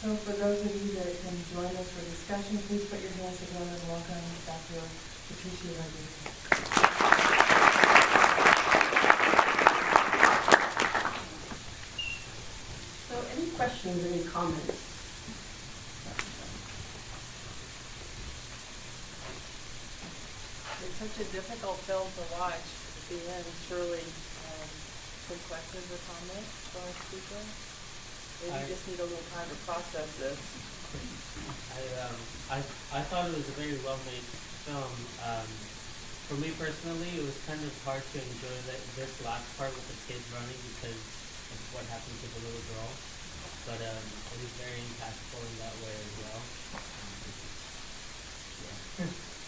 So for those of you that can join us for discussion, please put your hands together and welcome Dr. Patricia Rodriguez. So any questions, any comments? It's such a difficult film to watch at the end, surely. Some questions or comments from our speaker? Maybe you just need a little time to process this. I thought it was a very well-made film. For me personally, it was kind of hard to enjoy this last part with the kids running because of what happened to the little girl. But it was very impactful in that way as well.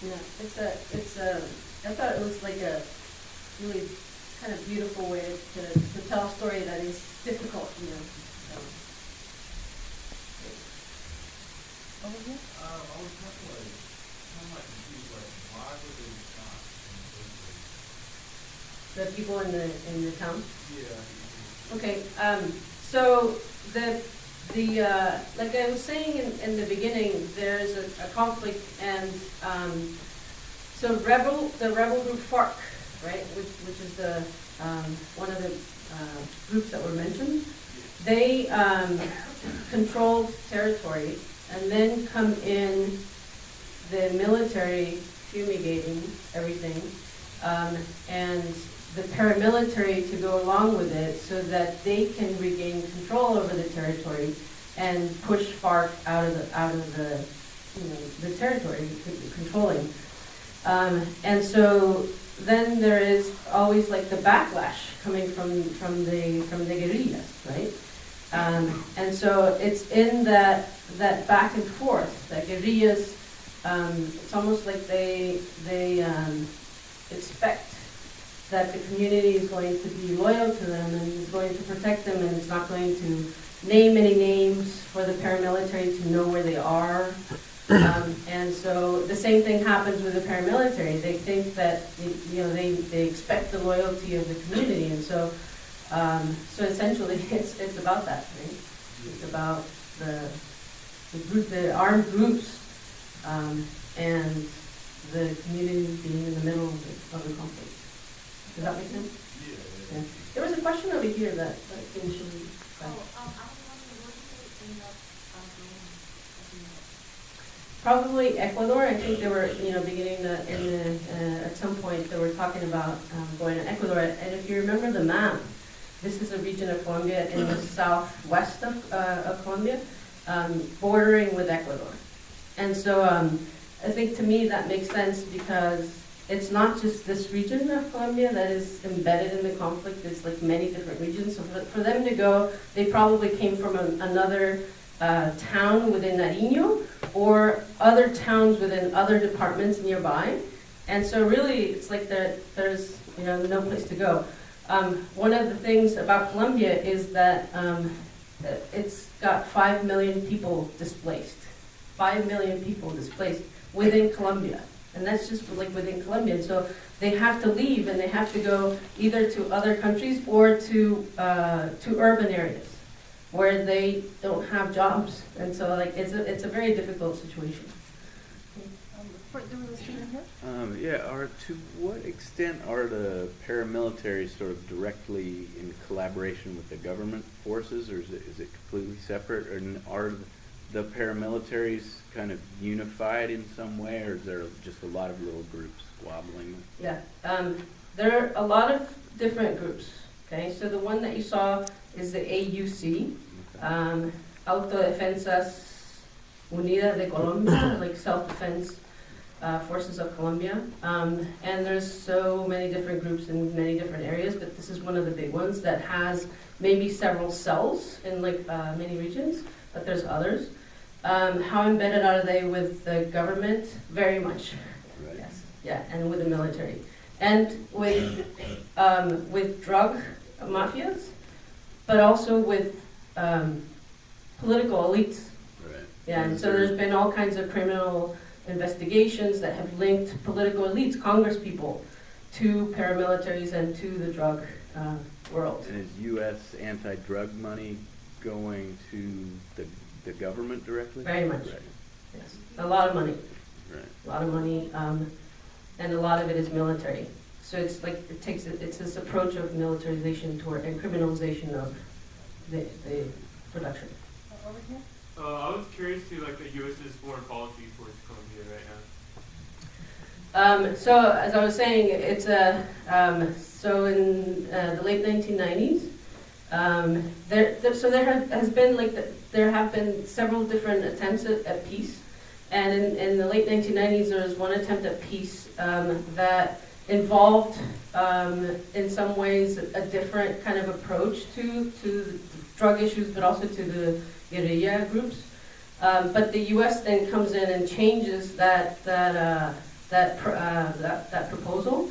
Yeah, I thought it was like a really kind of beautiful way to tell a story that is difficult, you know. Over here? I was kind of like confused, like, why were they shot? The people in the town. Yeah. Okay, so the like I was saying in the beginning, there's a conflict, and so the rebel group FARC, right, which is the one of the groups that were mentioned. They controlled territory, and then come in the military fumigating everything, and the paramilitary to go along with it, so that they can regain control over the territory and push FARC out of the the territory controlling. And so then there is always like the backlash coming from the guerrillas, right? And so it's in that back and forth that guerrillas. It's almost like they expect that the community is going to be loyal to them and is going to protect them, and is not going to name any names for the paramilitary to know where they are. And so the same thing happens with the paramilitary. They think that they expect the loyalty of the community, and so essentially it's about that, right? It's about the armed groups, and the community being in the middle of the conflict. Does that make sense? Yeah. There was a question over here that initially. I was wondering, where did they end up going? Probably Ecuador. I think they were, beginning at some point they were talking about going to Ecuador. And if you remember the map, this is a region of Colombia in the southwest of Colombia, bordering with Ecuador. And so I think to me that makes sense, because it's not just this region of Colombia that is embedded in the conflict. It's like many different regions. So for them to go, they probably came from another town within Nariño, or other towns within other departments nearby. And so really, it's like there's no place to go. One of the things about Colombia is that it's got 5 million people displaced. 5 million people displaced within Colombia. And that's just like within Colombia. And so they have to leave, and they have to go either to other countries or to urban areas where they don't have jobs. And so like it's a very difficult situation. There was a student here? Yeah, to what extent are the paramilitaries sort of directly in collaboration with the government forces, or is it completely separate? Or are the paramilitaries kind of unified in some way, or is there just a lot of little groups squabbling? Yeah, there are a lot of different groups. Okay, so the one that you saw is the AUC, Autodefensas Unidas de Colombia, like self-defense forces of Colombia. And there's so many different groups in many different areas, but this is one of the big ones that has maybe several cells in like many regions, but there's others. How embedded are they with the government? Very much. Right. Yes. Yeah, and with the military, and with drug mafias, but also with political elites. Right. Yeah, and so there's been all kinds of criminal investigations that have linked political elites, Congress people, to paramilitaries and to the drug world. And is U.S. anti-drug money going to the the government directly? Very much. Right, Yes. A lot of money. right. A lot of money, and a lot of it is military. So it's like, it's this approach of militarization toward, and criminalization of the production. Over here? I was curious to like the U.S.'s foreign policy towards Colombia right now. So as I was saying, it's so in the late 1990s, there have been several different attempts at peace, and in the late 1990s there was one attempt at peace that involved in some ways a different kind of approach to drug issues, but also to the guerrilla groups. But the U.S. then comes in and changes that proposal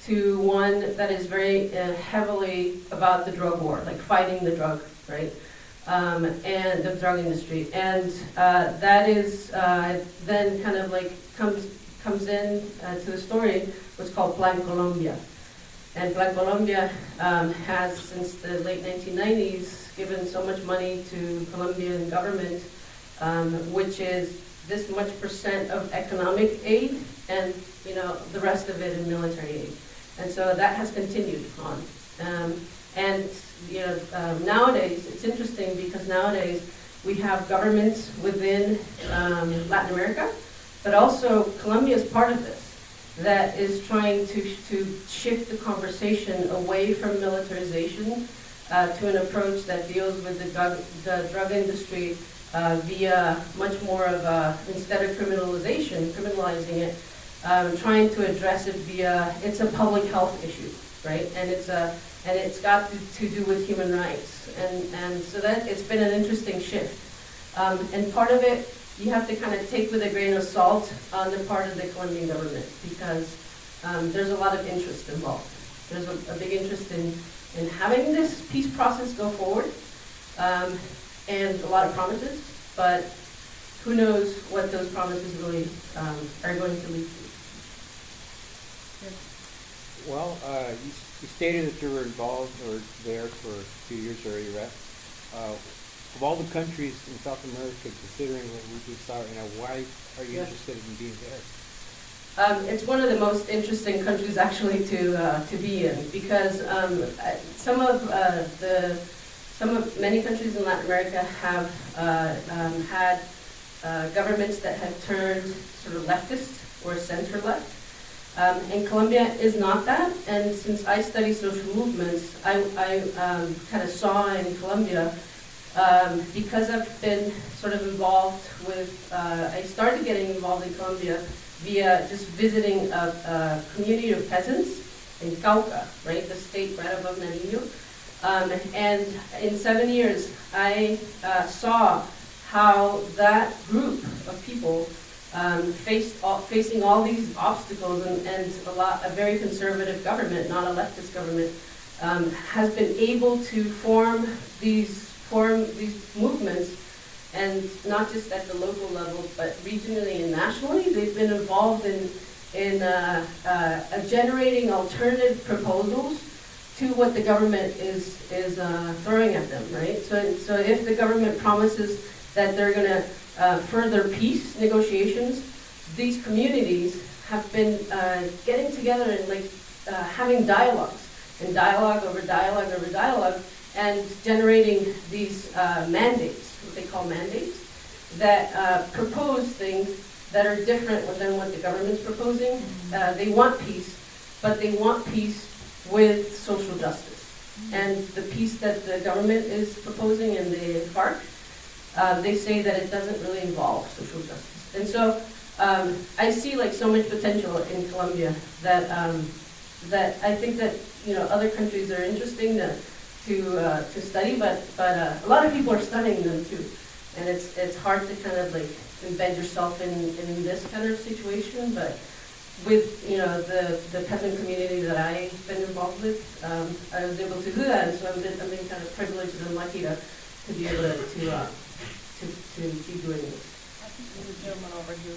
to one that is very heavily about the drug war, like fighting the drug, right? And the drug industry. And that is then kind of like comes in to the story, what's called Plan Colombia. And Plan Colombia has, since the late 1990s, given so much money to Colombian government, which is this much percent of economic aid, and the rest of it in military aid. And so that has continued on. Nowadays, it's interesting because nowadays we have governments within Latin America, but also Colombia is part of this, that is trying to shift the conversation away from militarization to an approach that deals with the drug industry via much more of a, instead of criminalizing it, trying to address it via, it's a public health issue, right? And it's got to do with human rights. And so that it's been an interesting shift. And part of it, you have to kind of take with a grain of salt on the part of the Colombian government, because there's a lot of interest involved. There's a big interest in having this peace process go forward, and a lot of promises, but who knows what those promises really are going to lead to. Well, you stated that you were involved or there for 2 years already, right? Of all the countries in South America, considering what we just saw right now, why are you interested in being there? It's one of the most interesting countries actually to be in, because many countries in Latin America have had governments that have turned sort of leftist or center-left. And Colombia is not that, and since I study social movements, I kind of saw in Colombia, because I've been sort of involved with, I started getting involved in Colombia via just visiting a community of peasants in Cauca, right, the state right above Nariño. And in 7 years, I saw how that group of people facing all these obstacles and a very conservative government, not a leftist government, has been able to form these movements, and not just at the local level, but regionally and nationally. They've been involved in generating alternative proposals to what the government is throwing at them, right? So if the government promises that they're going to further peace negotiations, these communities have been getting together and having dialogues, and dialogue over dialogue over dialogue, and generating these mandates, what they call mandates, that propose things that are different than what the government's proposing. They want peace, but they want peace with social justice. And the peace that the government is proposing in the FARC, they say that it doesn't really involve social justice. And so I see so much potential in Colombia that I think that other countries are interesting to study, but a lot of people are studying them too, and it's hard to kind of embed yourself in this kind of situation. But with the peasant community that I've been involved with, I was able to do that, and so I've been kind of privileged and lucky to be able to keep doing this. I think there's a gentleman over here.